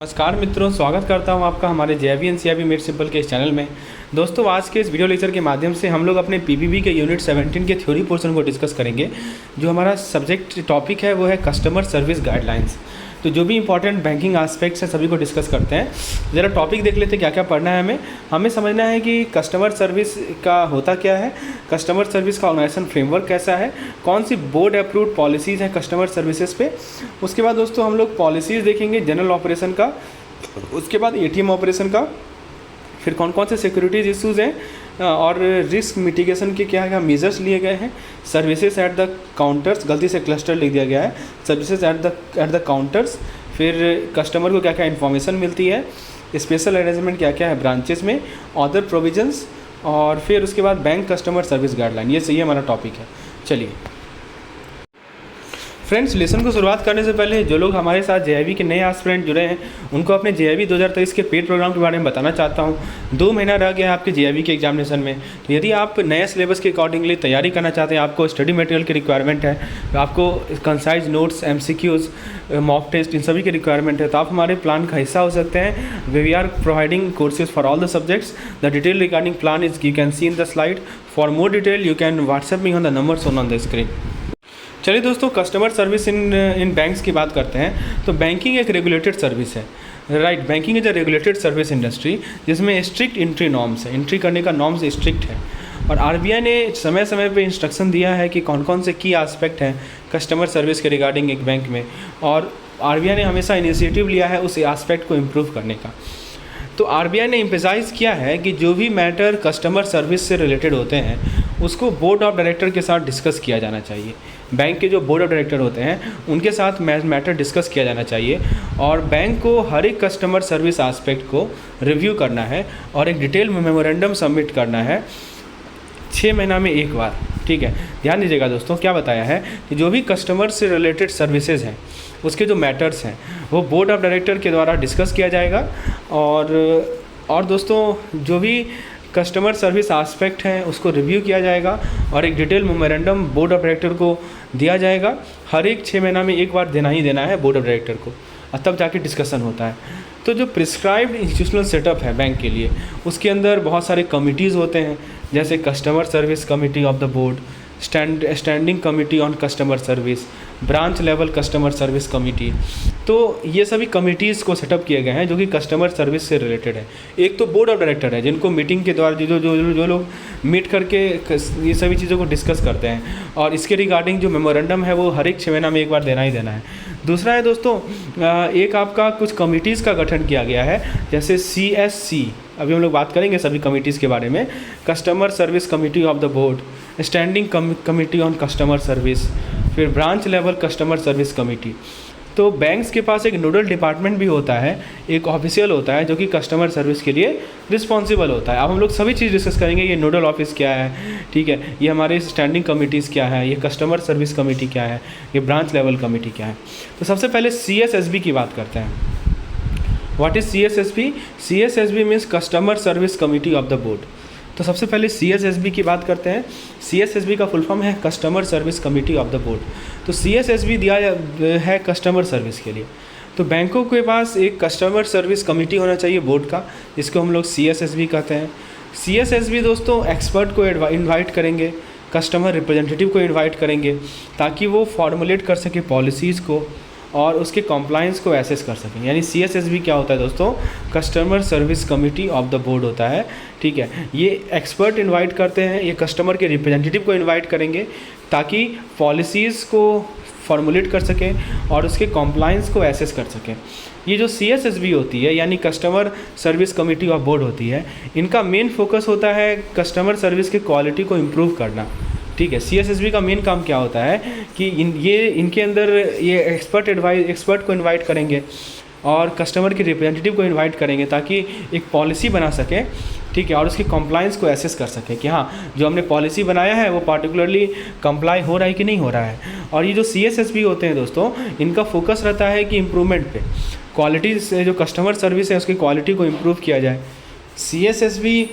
नमस्कार मित्रों, स्वागत करता हूं आपका हमारे जेआईबी एनसीईआरटी मेड सिंपल के इस चैनल में। दोस्तों, आज के इस वीडियो लेक्चर के माध्यम से हम लोग अपने पीपीबी के यूनिट 17 के थ्योरी पोर्शन को डिस्कस करेंगे। जो हमारा सब्जेक्ट टॉपिक है वो है कस्टमर सर्विस गाइडलाइंस। तो जो भी इंपॉर्टेंट बैंकिंग एस्पेक्ट्स हैं सभी को डिस्कस करते हैं। ज़रा टॉपिक देख लेते हैं क्या क्या पढ़ना है हमें समझना है कि कस्टमर सर्विस का होता क्या है, कस्टमर सर्विस का ऑर्गेनाइजेशन फ्रेमवर्क कैसा है, कौन सी बोर्ड अप्रूव्ड पॉलिसीज़ हैं कस्टमर सर्विसेज पे। उसके बाद दोस्तों हम लोग पॉलिसीज़ देखेंगे जनरल ऑपरेशन का, उसके बाद एटीएम ऑपरेशन का, फिर कौन कौन से सिक्योरिटीज़ इश्यूज़ हैं और रिस्क मिटिगेशन के क्या क्या मेजर्स लिए गए हैं। सर्विसेज एट द काउंटर्स, गलती से क्लस्टर लिख दिया गया है, सर्विसेज एट द काउंटर्स। फिर कस्टमर को क्या क्या इन्फॉर्मेशन मिलती है, स्पेशल अरेंजमेंट क्या क्या है ब्रांचेस में, अदर प्रोविजंस, और फिर उसके बाद बैंक कस्टमर सर्विस गाइडलाइन। ये सही हमारा टॉपिक है। चलिए फ्रेंड्स, लेसन को शुरुआत करने से पहले जो लोग हमारे साथ जेआईबी के नए एस्पिरेंट जुड़े हैं उनको अपने जेआईबी 2023 के पेड प्रोग्राम के बारे में बताना चाहता हूं। 2 महीना रह गया है आपके जेआईबी के एग्जामिनेशन में। तो यदि आप नए सिलेबस के अकॉर्डिंगली तैयारी करना चाहते हैं, आपको स्टडी मटेरियल की रिक्वायरमेंट है, तो आपको concise notes, MCQs, mock test, इन सभी की रिक्वायरमेंट है, तो आप हमारे प्लान का हिस्सा हो सकते हैं। We are providing courses for all the subjects. The detail regarding plan is you can see in the slide. For more detail you can WhatsApp me on the number shown on the screen. चलिए दोस्तों, customer service in banks की बात करते हैं। तो banking एक regulated service है, right. Banking is a regulated service industry जिसमें स्ट्रिक्ट एंट्री नॉर्म्स है, एंट्री करने का नॉर्म्स स्ट्रिक्ट है। और आरबीआई ने समय समय पे इंस्ट्रक्शन दिया है कि कौन कौन से की एस्पेक्ट हैं कस्टमर सर्विस के रिगार्डिंग एक बैंक में, और आरबीआई ने हमेशा इनिशिएटिव लिया है उस एस्पेक्ट को इम्प्रूव करने का। तो आरबीआई ने एम्फेसाइज़ किया है कि जो भी मैटर कस्टमर सर्विस से रिलेटेड होते हैं उसको बोर्ड ऑफ डायरेक्टर के साथ डिस्कस किया जाना चाहिए। बैंक के जो बोर्ड ऑफ डायरेक्टर होते हैं उनके साथ मैटर डिस्कस किया जाना चाहिए, और बैंक को हर एक कस्टमर सर्विस एस्पेक्ट को रिव्यू करना है और एक डिटेल मेमोरेंडम सबमिट करना है 6 महीना में एक बार। ठीक है, ध्यान दीजिएगा दोस्तों, क्या बताया है कि जो भी कस्टमर से रिलेटेड सर्विसेज हैं उसके जो मैटर्स हैं वो बोर्ड ऑफ डायरेक्टर के द्वारा डिस्कस किया जाएगा। और दोस्तों जो भी कस्टमर सर्विस एस्पेक्ट हैं उसको रिव्यू किया जाएगा और एक detail memorandum board of director को दिया जाएगा। हर एक 6 महीना में एक बार देना ही देना है बोर्ड ऑफ डायरेक्टर को, और तब जाके डिस्कशन होता है। तो जो प्रिस्क्राइब्ड इंस्टीट्यूशनल सेटअप है बैंक के लिए, उसके अंदर बहुत सारे कमिटीज़ होते हैं, जैसे customer service committee of the board, standing committee on customer service, branch level customer service committee. तो ये सभी कमिटीज़ को सेटअप किए गए हैं जो कि कस्टमर सर्विस से रिलेटेड है। एक तो बोर्ड ऑफ डायरेक्टर है जिनको मीटिंग के द्वारा जो लोग मीट करके ये सभी चीज़ों को डिस्कस करते हैं, और इसके रिगार्डिंग जो मेमोरेंडम है वो हर एक 6 महीना में एक बार देना ही देना है। दूसरा है दोस्तों, एक आपका कुछ कमिटीज़ का गठन किया गया है, जैसे CSC, अभी हम लोग बात करेंगे सभी कमिटीज़ के बारे में। Customer service committee of the board, standing committee on customer service, फिर branch level customer service committee. तो बैंक्स के पास एक नोडल डिपार्टमेंट भी होता है, एक ऑफिशियल होता है जो कि कस्टमर सर्विस के लिए रिस्पॉन्सिबल होता है। अब हम लोग सभी चीज़ डिस्कस करेंगे, ये नोडल ऑफिस क्या है, ठीक है, ये हमारे स्टैंडिंग कमिटीज़ क्या है, ये कस्टमर सर्विस कमेटी क्या है, ये ब्रांच लेवल कमेटी क्या है। तो सबसे पहले CSSB की बात करते हैं। What is CSSB? CSSB means customer service committee of the board. तो सबसे पहले CSSB की बात करते हैं। CSSB का फुल फॉर्म है customer service committee of the board. तो CSSB दिया है कस्टमर सर्विस के लिए। तो बैंकों के पास एक कस्टमर सर्विस कमेटी होना चाहिए बोर्ड का, जिसको हम लोग CSSB कहते हैं। CSSB दोस्तों एक्सपर्ट को इन्वाइट करेंगे, कस्टमर रिप्रेजेंटेटिव को इन्वाइट करेंगे, ताकि वो फॉर्मुलेट कर सके पॉलिसीज़ को और उसके कंप्लायंस को एसेस कर सकें। यानी CSSB क्या होता है दोस्तों? Customer service committee of the board होता है। ठीक है, ये एक्सपर्ट इनवाइट करते हैं, ये कस्टमर के रिप्रेजेंटेटिव को इनवाइट करेंगे ताकि पॉलिसीज़ को फॉर्मुलेट कर सकें और उसके कंप्लायंस को एसेस कर सकें। ये जो CSSB होती है यानी customer service committee of board होती है, इनका मेन फोकस होता है कस्टमर सर्विस की क्वालिटी को इम्प्रूव करना। ठीक है, CSSB का मेन काम क्या होता है कि इनके अंदर ये एक्सपर्ट को इनवाइट करेंगे और कस्टमर के रिप्रेजेंटेटिव को इनवाइट करेंगे ताकि एक पॉलिसी बना सके, ठीक है, और उसकी कंप्लायंस को एसेस कर सके कि हाँ जो हमने पॉलिसी बनाया है वो पार्टिकुलरली कंप्लाई हो रहा है कि नहीं हो रहा है। और ये जो CSSB होते हैं दोस्तों, इनका फोकस रहता है कि इम्प्रूवमेंट पे, क्वालिटी से जो कस्टमर सर्विस है उसकी क्वालिटी को इम्प्रूव किया जाए। CSSB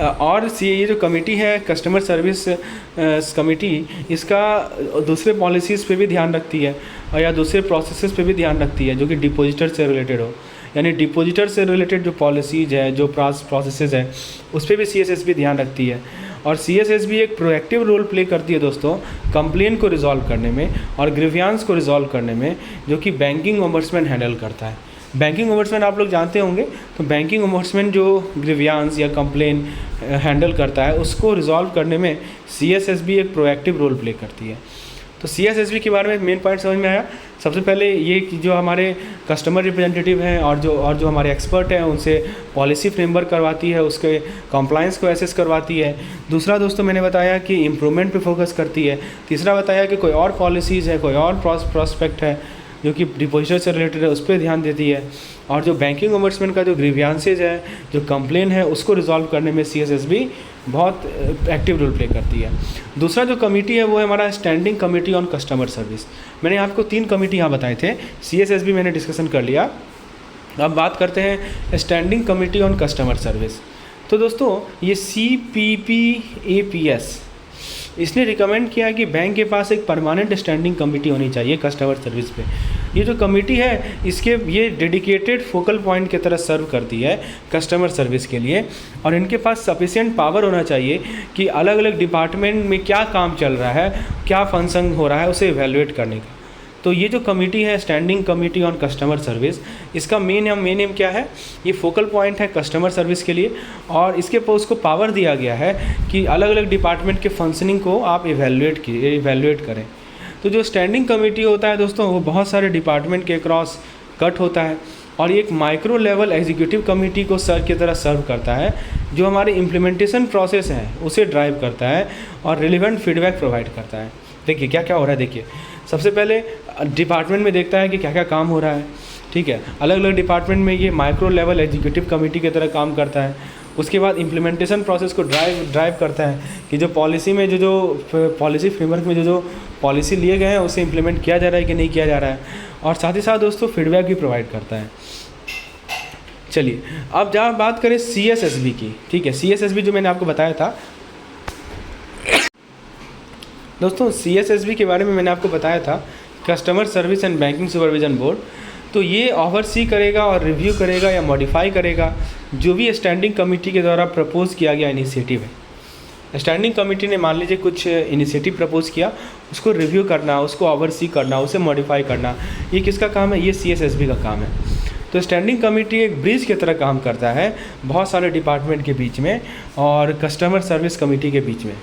और ये जो कमेटी है कस्टमर सर्विस कमेटी, इसका दूसरे पॉलिसीज़ पे भी ध्यान रखती है और या दूसरे प्रोसेसेस पे भी ध्यान रखती है जो कि डिपॉजिटर से रिलेटेड हो। यानी डिपॉजिटर से रिलेटेड जो पॉलिसीज़ है, जो प्रोसेसेस है, उस पर भी CSSB ध्यान रखती है। और CSSB एक प्रोएक्टिव रोल प्ले करती है दोस्तों कंप्लेन को रिजॉल्व करने में और ग्रीवियंस को रिजॉल्व करने में, जो कि बैंकिंग ओम्बड्समैन हैंडल करता है। बैंकिंग ओम्बड्समैन आप लोग जानते होंगे, तो बैंकिंग ओम्बड्समैन जो ग्रीवियंस या कंप्लेन हैंडल करता है उसको रिजॉल्व करने में CSSB एक प्रोएक्टिव रोल प्ले करती है। तो CSSB के बारे में मेन पॉइंट समझ में आया। सबसे पहले ये कि जो हमारे कस्टमर रिप्रेजेंटेटिव हैं और जो हमारे एक्सपर्ट हैं उनसे पॉलिसी फ्रेमवर्क करवाती है, उसके कंप्लायंस को एसेस करवाती है। दूसरा दोस्तों मैंने बताया कि इम्प्रूवमेंट पे फोकस करती है। तीसरा बताया कि कोई और पॉलिसीज़ है, कोई और प्रॉस्पेक्ट है जो कि डिपॉजिटर से रिलेटेड है, उस पर ध्यान देती है। और जो बैंकिंग ओम्बड्समैन का जो ग्रीवियंसेज है, जो कंप्लेन है, उसको रिजॉल्व करने में CSSB बहुत एक्टिव रोल प्ले करती है। दूसरा जो कमेटी है वो है हमारा standing committee on customer service. मैंने आपको 3 कमेटी यहाँ बताए थे, CSSB मैंने डिस्कशन कर लिया। अब बात करते हैं standing committee on customer service. तो दोस्तों ये CPPAPS इसने रिकमेंड किया कि बैंक के पास एक परमानेंट स्टैंडिंग कमेटी होनी चाहिए कस्टमर सर्विस पे। ये जो कमेटी है ये डेडिकेटेड फोकल पॉइंट की तरह सर्व करती है कस्टमर सर्विस के लिए, और इनके पास सफिशिएंट पावर होना चाहिए कि अलग अलग डिपार्टमेंट में क्या काम चल रहा है, क्या फंक्शन हो रहा है, उसे इवैल्यूएट करने का। तो ये जो कमेटी है standing committee on customer service, इसका मेन एम क्या है, ये फोकल पॉइंट है कस्टमर सर्विस के लिए, और इसके उसको पावर दिया गया है कि अलग अलग डिपार्टमेंट के फंक्शनिंग को आप इवैल्यूएट करें। तो जो स्टैंडिंग कमेटी होता है दोस्तों वो बहुत सारे डिपार्टमेंट के क्रॉस कट होता है और ये एक माइक्रो लेवल एग्जीक्यूटिव कमेटी को सर की तरह सर्व करता है, जो हमारे इम्प्लीमेंटेशन प्रोसेस है उसे ड्राइव करता है और रिलेवेंट फीडबैक प्रोवाइड करता है। देखिए क्या क्या हो रहा है। देखिए सबसे पहले डिपार्टमेंट में देखता है कि क्या क्या काम हो रहा है, ठीक है। अलग अलग डिपार्टमेंट में ये माइक्रो लेवल एग्जीक्यूटिव कमेटी की तरह काम करता है। उसके बाद इम्प्लीमेंटेशन प्रोसेस को ड्राइव करता है कि जो पॉलिसी में जो पॉलिसी फ्रेमवर्क में जो पॉलिसी लिए गए हैं उसे इम्प्लीमेंट किया जा रहा है कि नहीं किया जा रहा है, और साथ ही साथ दोस्तों फीडबैक भी प्रोवाइड करता है। चलिए अब जहाँ बात करें CSSB की, ठीक है। CSSB जो मैंने आपको बताया था दोस्तों, CSSB के बारे में मैंने आपको बताया था customer service and banking supervision board. तो ये ओवरसी करेगा और रिव्यू करेगा या मॉडिफाई करेगा जो भी स्टैंडिंग कमेटी के द्वारा प्रपोज किया गया इनिशिएटिव है। स्टैंडिंग कमेटी ने मान लीजिए कुछ इनिशिएटिव प्रपोज किया, उसको रिव्यू करना, उसको ओवरसी करना, उसे मॉडिफाई करना, ये किसका काम है, ये CSSB का काम है। तो स्टैंडिंग कमेटी एक ब्रिज की तरह काम करता है बहुत सारे डिपार्टमेंट के बीच में और कस्टमर सर्विस कमेटी के बीच में,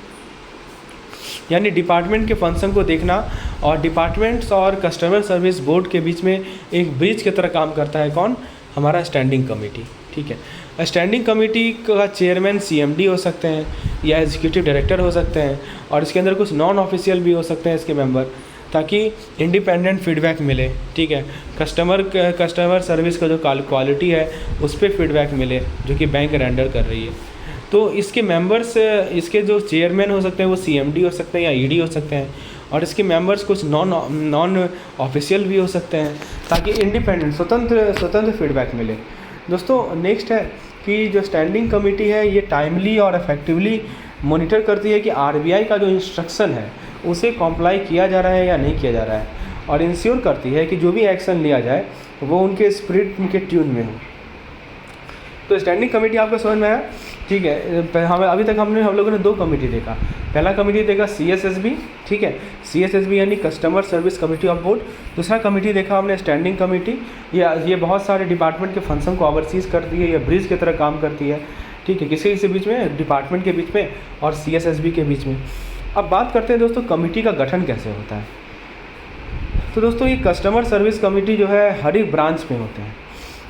यानी डिपार्टमेंट के फंक्शन को देखना और डिपार्टमेंट्स और कस्टमर सर्विस बोर्ड के बीच में एक ब्रिज की तरह काम करता है कौन, हमारा स्टैंडिंग कमेटी, ठीक है। स्टैंडिंग कमेटी का चेयरमैन CMD हो सकते हैं या एग्जीक्यूटिव डायरेक्टर हो सकते हैं, और इसके अंदर कुछ नॉन ऑफिशियल भी हो सकते हैं इसके मेंबर, ताकि इंडिपेंडेंट फीडबैक मिले, ठीक है। कस्टमर सर्विस का जो क्वालिटी है उस पर फीडबैक मिले जो कि बैंक रेंडर कर रही है। तो इसके मेंबर्स, इसके जो चेयरमैन हो सकते हैं वो CMD हो सकते हैं या ED हो सकते हैं, और इसके मेंबर्स कुछ नॉन ऑफिशियल भी हो सकते हैं, ताकि इंडिपेंडेंट स्वतंत्र फीडबैक मिले। दोस्तों नेक्स्ट है कि जो स्टैंडिंग कमेटी है ये टाइमली और इफेक्टिवली मॉनिटर करती है कि RBI का जो इंस्ट्रक्शन है उसे कॉम्प्लाई किया जा रहा है या नहीं किया जा रहा है, और इंश्योर करती है कि जो भी एक्शन लिया जाए वो उनके स्पिरिट, उनके ट्यून में हो। तो स्टैंडिंग कमेटी आपको समझ में आया, ठीक है। हमें अभी तक हम लोगों ने 2 कमेटी देखा। पहला कमेटी देखा CSSB, ठीक है, CSSB यानी customer service committee of board. दूसरा कमेटी देखा हमने स्टैंडिंग कमेटी, ये बहुत सारे डिपार्टमेंट के फंक्शन को ओवरसीज करती है या ब्रिज की तरह काम करती है, ठीक है, किसी बीच में, डिपार्टमेंट के बीच में और CSSB के बीच में। अब बात करते हैं दोस्तों कमेटी का गठन कैसे होता है। तो दोस्तों ये कस्टमर सर्विस कमेटी जो है हर एक ब्रांच में होते हैं,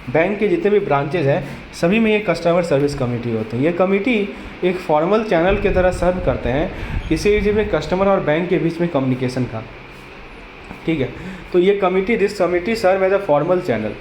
बैंक के जितने भी ब्रांचेज हैं सभी में ये कस्टमर सर्विस कमेटी होते हैं। ये कमेटी एक फॉर्मल चैनल की तरह सर्व करते हैं किसी भी कस्टमर और बैंक के बीच में कम्युनिकेशन का, ठीक है। तो ये committee, this committee serve as a formal channel.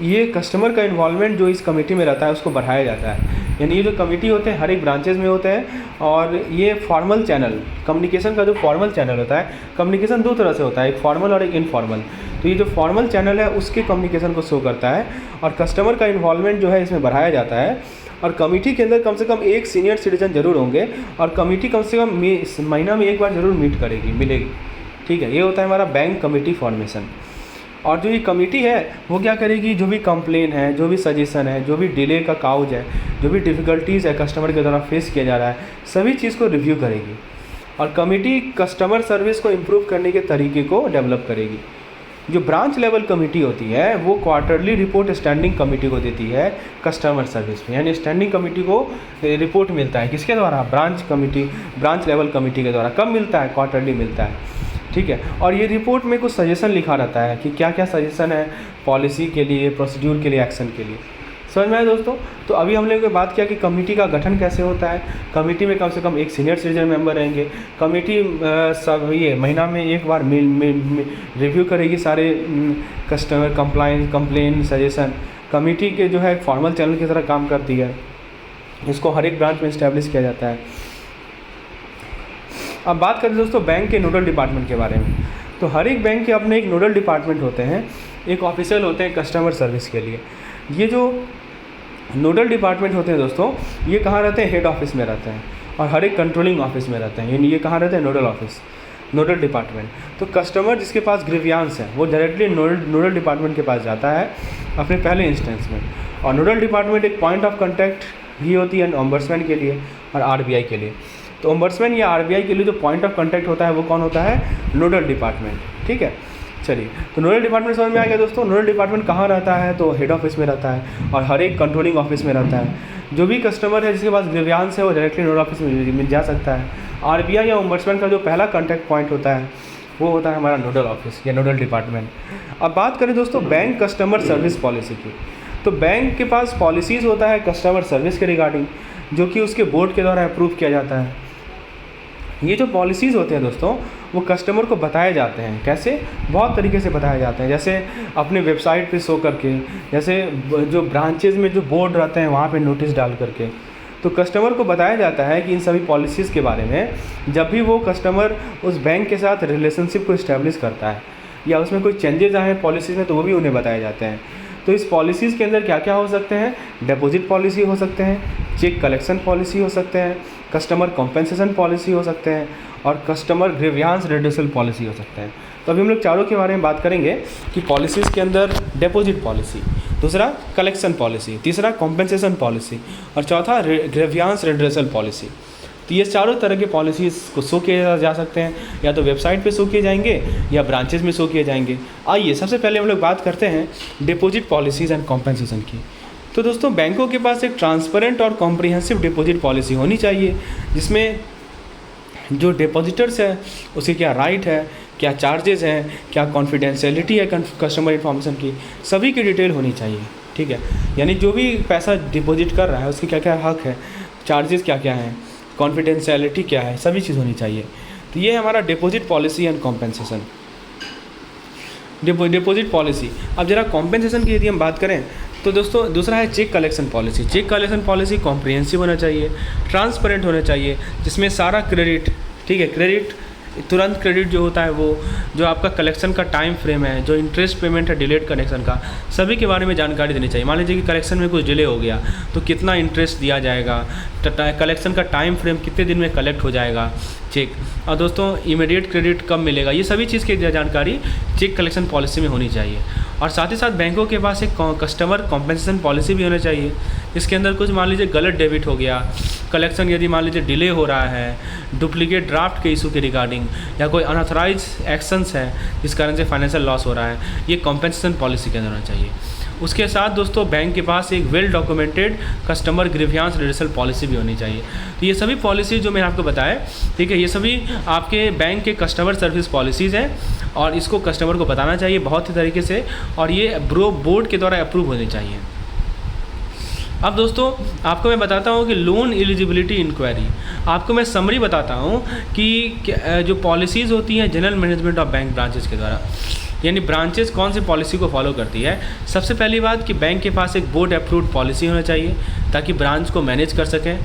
ये कस्टमर का इन्वॉल्वमेंट जो इस कमेटी में रहता है उसको बढ़ाया जाता है, यानी ये जो कमेटी होते हैं हर एक ब्रांचेज में होते हैं, और ये फॉर्मल चैनल, कम्युनिकेशन का जो फॉर्मल चैनल होता है, कम्युनिकेशन 2 तरह से होता है, एक फॉर्मल और एक इनफॉर्मल। तो ये जो फॉर्मल चैनल है उसके कम्युनिकेशन को शो करता है, और कस्टमर का इन्वॉल्वमेंट जो है इसमें बढ़ाया जाता है, और कमेटी के अंदर कम से कम एक सीनियर सिटीजन जरूर होंगे और कमेटी कम से कम महीना में एक बार जरूर मीट करेगी, मिलेगी। ठीक है, ये होता है हमारा बैंक कमेटी फॉर्मेशन। और जो ये कमेटी है वो क्या करेगी, जो भी कंप्लेन है, जो भी सजेशन है, जो भी डिले का काउज है, जो भी डिफ़िकल्टीज़ है कस्टमर के द्वारा फेस किया जा रहा है, सभी चीज़ को रिव्यू करेगी। और कमेटी कस्टमर सर्विस को इम्प्रूव करने के तरीके को डेवलप करेगी। जो ब्रांच लेवल कमेटी होती है वो क्वार्टरली रिपोर्ट स्टैंडिंग कमेटी को देती है कस्टमर सर्विस में, यानी स्टैंडिंग कमेटी को रिपोर्ट मिलता है किसके द्वारा, ब्रांच लेवल कमेटी के द्वारा। कब मिलता है, क्वार्टरली मिलता है। ठीक है, और ये रिपोर्ट में कुछ सजेशन लिखा रहता है कि क्या क्या सजेशन है पॉलिसी के लिए, प्रोसीड्यूर के लिए, एक्शन के लिए। समझ में आया दोस्तों। तो अभी हम लोगों ने बात किया कि कमेटी का गठन कैसे होता है। कमेटी में कम से कम एक सीनियर सिटीजन मेंबर रहेंगे। कमेटी सब ये महीना में एक बार रिव्यू करेगी सारे कस्टमर कंप्लेन सजेशन। कमेटी के जो है फॉर्मल चैनल की तरह काम करती है, इसको हर एक ब्रांच में इस्टेब्लिश किया जाता है। अब बात करें दोस्तों बैंक के नोडल डिपार्टमेंट के बारे में, तो हर एक बैंक के अपने एक नोडल डिपार्टमेंट होते हैं, एक ऑफिसर होते हैं कस्टमर सर्विस के लिए। ये जो नोडल डिपार्टमेंट होते हैं दोस्तों, ये कहाँ रहते हैं, हेड ऑफिस में रहते हैं और हर एक कंट्रोलिंग ऑफिस में रहते हैं। ये कहाँ रहते हैं, नोडल ऑफिस, नोडल डिपार्टमेंट। तो कस्टमर जिसके पास ग्रीवियांस है वो डायरेक्टली नोडल डिपार्टमेंट के पास जाता है अपने पहले इंस्टेंस में। और नोडल डिपार्टमेंट एक पॉइंट ऑफ कॉन्टैक्ट भी होती है ओम्बड्समैन के लिए और आरबीआई के लिए। तो ओम्बड्समैन या आरबीआई के लिए जो पॉइंट ऑफ कॉन्टैक्ट होता है वो कौन होता है, नोडल डिपार्टमेंट। ठीक है, चलिए, तो नोडल डिपार्टमेंट समझ में आ गया दोस्तों। नोडल डिपार्टमेंट कहाँ रहता है, तो हेड ऑफिस में रहता है और हर एक कंट्रोलिंग ऑफिस में रहता है। जो भी कस्टमर है जिसके पास ग्रीवियांस है वो डायरेक्टली नोडल ऑफिस में मिल जा सकता है। आरबीआई या ओम्बड्समैन का जो पहला कॉन्टैक्ट पॉइंट होता है वो होता है हमारा नोडल ऑफिस या नोडल डिपार्टमेंट। अब बात करें दोस्तों बैंक कस्टमर सर्विस पॉलिसी की, तो बैंक के पास पॉलिसीज़ होता है कस्टमर सर्विस के रिगार्डिंग, जो कि उसके बोर्ड के द्वारा अप्रूव किया जाता है। ये जो पॉलिसीज़ होते हैं दोस्तों वो कस्टमर को बताए जाते हैं। कैसे, बहुत तरीके से बताए जाते हैं, जैसे अपने वेबसाइट पे शो करके, जैसे जो ब्रांचेज़ में जो बोर्ड रहते हैं वहाँ पे नोटिस डाल करके। तो कस्टमर को बताया जाता है कि इन सभी पॉलिसीज़ के बारे में, जब भी वो कस्टमर उस बैंक के साथ रिलेशनशिप को इस्टेब्लिश करता है या उसमें कोई चेंजेस आए हैं पॉलिसीज़ में तो वो भी उन्हें बताए जाते हैं। तो इस पॉलिसीज़ के अंदर क्या क्या हो सकते हैं, डिपॉजिट पॉलिसी हो सकते हैं, चेक कलेक्शन पॉलिसी हो सकते हैं, कस्टमर कॉम्पेंसेशन पॉलिसी हो सकते हैं और कस्टमर ग्रीवियांस रिड्यूसल पॉलिसी हो सकते हैं। तो अभी हम लोग चारों के बारे में बात करेंगे कि पॉलिसीज़ के अंदर डिपॉजिट पॉलिसी, दूसरा कलेक्शन पॉलिसी, तीसरा कॉम्पेंसेशन पॉलिसी और चौथा ग्रीवियांस रिड्यूसल पॉलिसी। तो ये चारों तरह के पॉलिसीज़ को शो किए जा सकते हैं, या तो वेबसाइट पे शो किए जाएंगे या ब्रांचेस में शो किए जाएंगे। आइए सबसे पहले हम लोग बात करते हैं डिपॉजिट पॉलिसीज़ एंड कॉम्पेंसेशन की। तो दोस्तों बैंकों के पास एक ट्रांसपेरेंट और कॉम्प्रिहेंसिव डिपॉजिट पॉलिसी होनी चाहिए, जिसमें जो डिपॉजिटर्स है उसके क्या राइट है, क्या चार्जेस हैं, क्या कॉन्फिडेंशियलिटी है कस्टमर इन्फॉर्मेशन की, सभी की डिटेल होनी चाहिए। ठीक है, यानी जो भी पैसा डिपॉजिट कर रहा है उसके क्या क्या हक है, चार्जेस क्या क्या हैं, कॉन्फिडेंशियलिटी क्या है, सभी चीज़ होनी चाहिए। तो ये हमारा deposit policy and compensation. Deposit policy. अब जरा कॉम्पेंसेशन की यदि हम बात करें तो दोस्तों दूसरा है cheque collection policy. Cheque collection policy comprehensive होना चाहिए, ट्रांसपेरेंट होना चाहिए, जिसमें सारा क्रेडिट, ठीक है, क्रेडिट तुरंत क्रेडिट जो होता है वो, जो आपका कलेक्शन का टाइम फ्रेम है, जो इंटरेस्ट पेमेंट है डिलेड कलेक्शन का, सभी के बारे में जानकारी देनी चाहिए। मान लीजिए कि कलेक्शन में कुछ डिले हो गया तो कितना इंटरेस्ट दिया जाएगा, कलेक्शन का टाइम फ्रेम कितने दिन में कलेक्ट हो जाएगा चेक, और दोस्तों इमीडिएट क्रेडिट कब मिलेगा, ये सभी चीज़ की जानकारी चेक कलेक्शन पॉलिसी में होनी चाहिए। और साथ ही साथ बैंकों के पास एक कस्टमर कॉम्पेंसेशन पॉलिसी भी होनी चाहिए, इसके अंदर कुछ मान लीजिए गलत डेबिट हो गया, कलेक्शन यदि मान लीजिए डिले हो रहा है, डुप्लीकेट ड्राफ्ट के इशू के रिगार्डिंग, या कोई अनऑथराइज एक्शंस है जिस कारण से फाइनेंशियल लॉस हो रहा है, ये कॉम्पेंसेशन पॉलिसी के अंदर होना चाहिए। उसके साथ दोस्तों बैंक के पास एक well documented customer grievance redressal policy भी होनी चाहिए। तो ये सभी पॉलिसी जो मैंने आपको बताया, ठीक है, ये सभी आपके बैंक के कस्टमर सर्विस पॉलिसीज़ हैं और इसको कस्टमर को बताना चाहिए बहुत ही तरीके से, और ये बोर्ड के द्वारा अप्रूव होनी चाहिए। अब दोस्तों आपको मैं बताता हूँ कि लोन एलिजिबिलिटी इंक्वायरी, आपको मैं समरी बताता हूँ कि जो पॉलिसीज़ होती हैं general management of bank branches के द्वारा, यानी ब्रांचेस कौन सी पॉलिसी को फॉलो करती है। सबसे पहली बात कि बैंक के पास एक बोर्ड अप्रूव्ड पॉलिसी होना चाहिए ताकि ब्रांच को मैनेज कर सकें,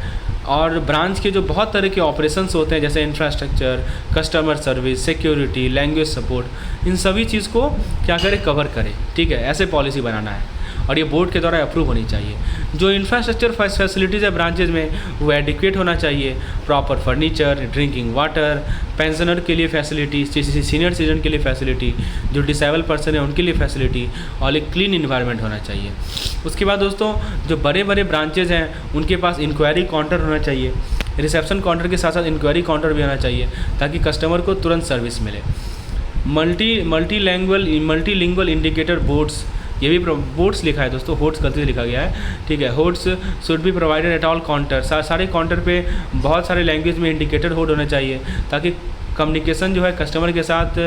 और ब्रांच के जो बहुत तरह के ऑपरेशंस होते हैं जैसे infrastructure, customer service, security, language support, इन सभी चीज़ को क्या करें, कवर करें। ठीक है, ऐसे पॉलिसी बनाना है। और ये बोर्ड के द्वारा अप्रूव होनी चाहिए। जो इंफ्रास्ट्रक्चर फैसिलिटीज़ है ब्रांचेज में वो एडिक्वेट होना चाहिए, proper furniture, drinking water, pensioner के लिए फैसिलिटी, सीनियर सिटीजन के लिए फैसिलिटी, जो डिसेबल पर्सन है उनके लिए फैसिलिटी, और एक क्लीन इन्वायरमेंट होना चाहिए। उसके बाद दोस्तों जो बड़े बड़े ब्रांचेज हैं उनके पास इंक्वायरी काउंटर होना चाहिए, रिसेप्शन काउंटर के साथ साथ इंक्वायरी काउंटर भी होना चाहिए ताकि कस्टमर को तुरंत सर्विस मिले। मल्टीलिंगुअल इंडिकेटर बोर्ड्स, ये भी बोर्ड्स लिखा है दोस्तों, होट्स गलती से लिखा गया है, ठीक है। होट्स should be provided at all counter, सारे काउंटर पे बहुत सारे लैंग्वेज में इंडिकेटर होड होना चाहिए ताकि कम्युनिकेशन जो है कस्टमर के साथ,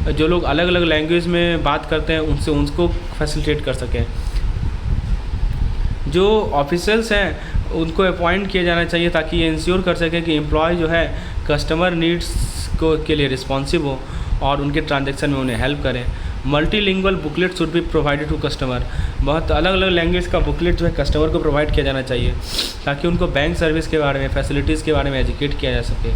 जो लोग अलग अलग लैंग्वेज में बात करते हैं उनसे उनको फैसिलिटेट कर सकें। जो ऑफिसर्स हैं उनको अपॉइंट किया जाना चाहिए ताकि ये इंश्योर कर सकें कि एम्प्लॉय जो है कस्टमर नीड्स को के लिए रिस्पॉन्सिव हो और उनके ट्रांजैक्शन में उन्हें हेल्प करें। Multilingual booklet should be provided to customer, बहुत अलग अलग लैंग्वेज का बुकलेट जो है कस्टमर को प्रोवाइड किया जाना चाहिए ताकि उनको बैंक सर्विस के बारे में, फैसिलिटीज़ के बारे में एजुकेट किया जा सके।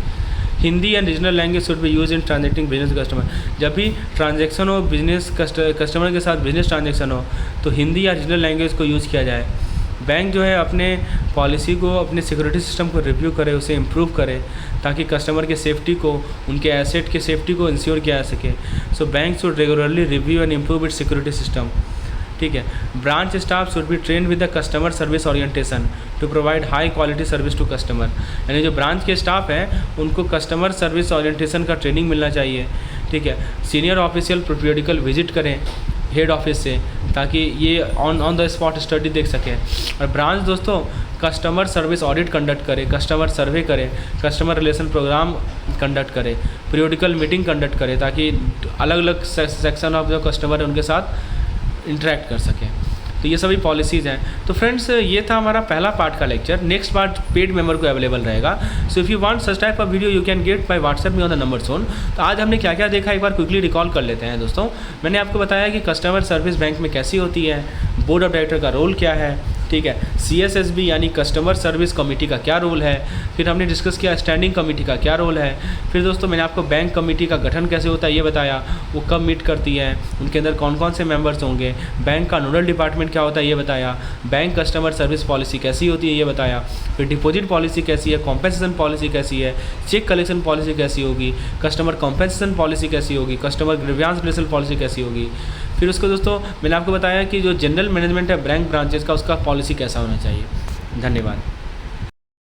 Hindi and regional language should be use in transacting business customer, जब भी ट्रांजेक्शन हो बिजनेस कस्टमर के साथ बिजनेस ट्रांजेक्शन हो तो हिंदी या रीजनल लैंग्वेज को यूज़ किया जाए। बैंक जो है अपने पॉलिसी को, अपने सिक्योरिटी सिस्टम को रिव्यू करे, उसे इम्प्रूव करे ताकि कस्टमर के सेफ्टी को, उनके एसेट के सेफ्टी को इंश्योर किया जा सके। So bank should regularly review and improve its security system, ठीक है। Branch staff should be train with the customer service orientation to provide high quality service to customer, यानी जो ब्रांच के स्टाफ हैं उनको कस्टमर सर्विस ओरिएंटेशन का training मिलना चाहिए, ठीक है। सीनियर ऑफिशियल पीरियडिकल विजिट करें हेड ऑफिस से ताकि ये ऑन द स्पॉट स्टडी देख सकें। और ब्रांच दोस्तों कस्टमर सर्विस ऑडिट कंडक्ट करे, कस्टमर सर्वे करे, कस्टमर रिलेशन प्रोग्राम कंडक्ट करे, पीरियडिकल मीटिंग कंडक्ट करे ताकि अलग अलग सेक्शन ऑफ जो कस्टमर है उनके साथ इंटरेक्ट कर सकें। तो ये सभी पॉलिसीज़ हैं। तो फ्रेंड्स ये था हमारा पहला पार्ट का lecture. Next part paid member को अवेलेबल रहेगा। So if you want such type of video you can get by WhatsApp me on the number सोन। तो आज हमने क्या क्या देखा एक बार क्विकली रिकॉल कर लेते हैं दोस्तों। मैंने आपको बताया कि कस्टमर सर्विस बैंक में कैसी होती है, बोर्ड ऑफ डायरेक्टर का रोल क्या है, ठीक है। CSSB यानी कस्टमर सर्विस कमेटी का क्या रोल है, फिर हमने डिस्कस किया स्टैंडिंग कमेटी का क्या रोल है, फिर दोस्तों मैंने आपको बैंक कमेटी का गठन कैसे होता है ये बताया, वो कब मीट करती है, उनके अंदर कौन कौन से मेंबर्स होंगे, बैंक का नोडल डिपार्टमेंट क्या होता है ये बताया, बैंक कस्टमर सर्विस पॉलिसी कैसी होती है ये बताया, फिर डिपॉजिट पॉलिसी कैसी है, कॉम्पेंसेशन पॉलिसी कैसी है, चेक कलेक्शन पॉलिसी कैसी होगी, कस्टमर कॉम्पेंसेशन पॉलिसी कैसी होगी, कस्टमर ग्रीवियंस रेजोल्यूशन पॉलिसी कैसी होगी। फिर उसको दोस्तों मैंने आपको बताया कि जो जनरल मैनेजमेंट है बैंक ब्रांचेस का उसका पॉलिसी कैसा होना चाहिए। धन्यवाद।